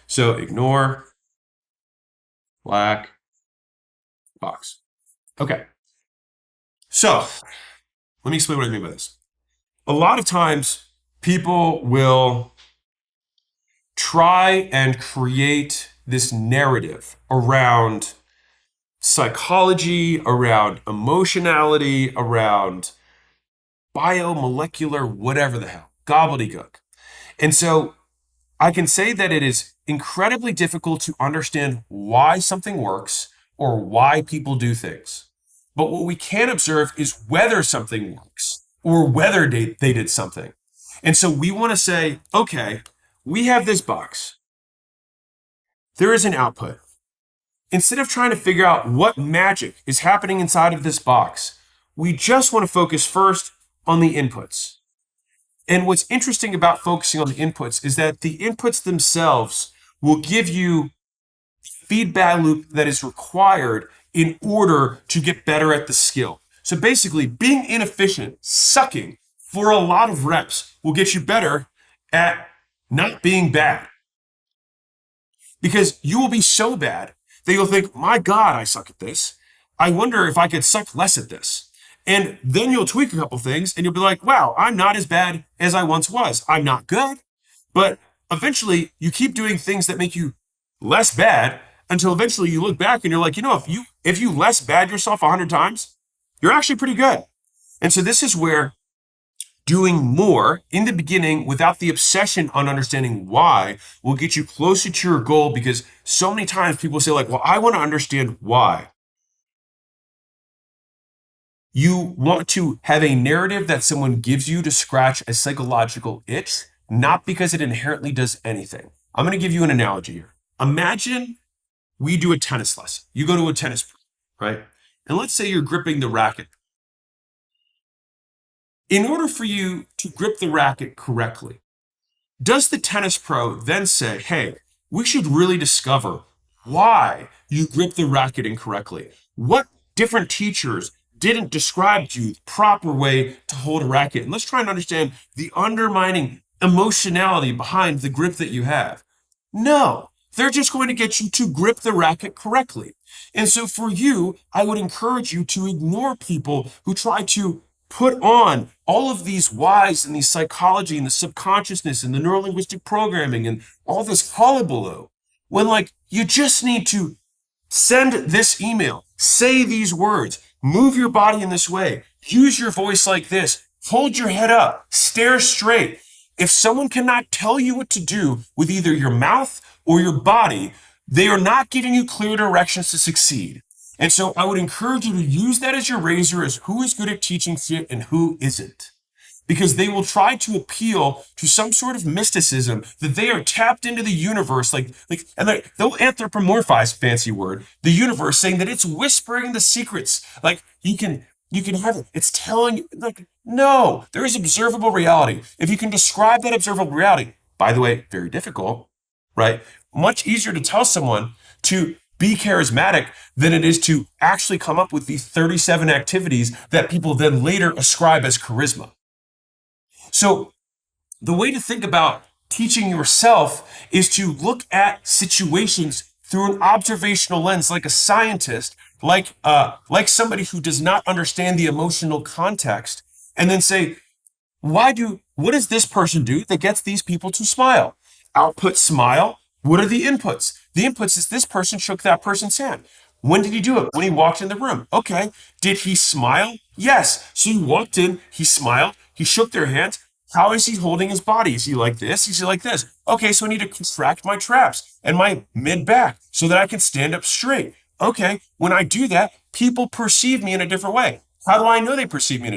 So ignore black box. Okay. So let me explain what I mean by this. A lot of times people will try and create this narrative around psychology, around emotionality, around biomolecular, whatever the hell, gobbledygook. And so I can say that it is incredibly difficult to understand why something works or why people do things. But what we can observe is whether something works or whether they did something. And so we want to say, okay, we have this box. There is an output. Instead of trying to figure out what magic is happening inside of this box, we just want to focus first on the inputs. And what's interesting about focusing on the inputs is that the inputs themselves will give you feedback loop that is required in order to get better at the skill. So basically, being inefficient, sucking for a lot of reps will get you better at not being bad. Because you will be so bad that you'll think, my God, I suck at this. I wonder if I could suck less at this. And then you'll tweak a couple things and you'll be like, wow, I'm not as bad as I once was. I'm not good. But eventually you keep doing things that make you less bad until eventually you look back and you're like, if you less bad yourself 100 times, you're actually pretty good. And so this is where doing more in the beginning without the obsession on understanding why will get you closer to your goal, because so many times people say like, well, I want to understand why. You want to have a narrative that someone gives you to scratch a psychological itch, not because it inherently does anything. I'm going to give you an analogy here. Imagine we do a tennis lesson. You go to a tennis pro, right? And let's say you're gripping the racket. In order for you to grip the racket correctly, does the tennis pro then say, hey, we should really discover why you grip the racket incorrectly? What different teachers didn't describe to you the proper way to hold a racket? And let's try and understand the undermining emotionality behind the grip that you have. No, they're just going to get you to grip the racket correctly. And so for you, I would encourage you to ignore people who try to put on all of these whys and the psychology and the subconsciousness and the neurolinguistic programming and all this hullabaloo, when like you just need to send this email, say these words, move your body in this way, use your voice like this, hold your head up, stare straight. If someone cannot tell you what to do with either your mouth or your body, they are not giving you clear directions to succeed. And so I would encourage you to use that as your razor, as who is good at teaching shit and who isn't. Because they will try to appeal to some sort of mysticism that they are tapped into the universe, and they'll anthropomorphize, fancy word, the universe, saying that it's whispering the secrets. Like you can have it. It's telling you, like, no, there is observable reality. If you can describe that observable reality, by the way, very difficult, right? Much easier to tell someone to be charismatic than it is to actually come up with the 37 activities that people then later ascribe as charisma. So the way to think about teaching yourself is to look at situations through an observational lens, like a scientist, like somebody who does not understand the emotional context, and then say, what does this person do that gets these people to smile? Output smile. What are the inputs? The inputs is this person shook that person's hand. When did he do it? When he walked in the room. Okay. Did he smile? Yes. So he walked in, he smiled, he shook their hands. How is he holding his body? Is he like this? Is he like this? Okay, so I need to contract my traps and my mid back so that I can stand up straight. Okay, when I do that, people perceive me in a different way. How do I know they perceive me in a different way?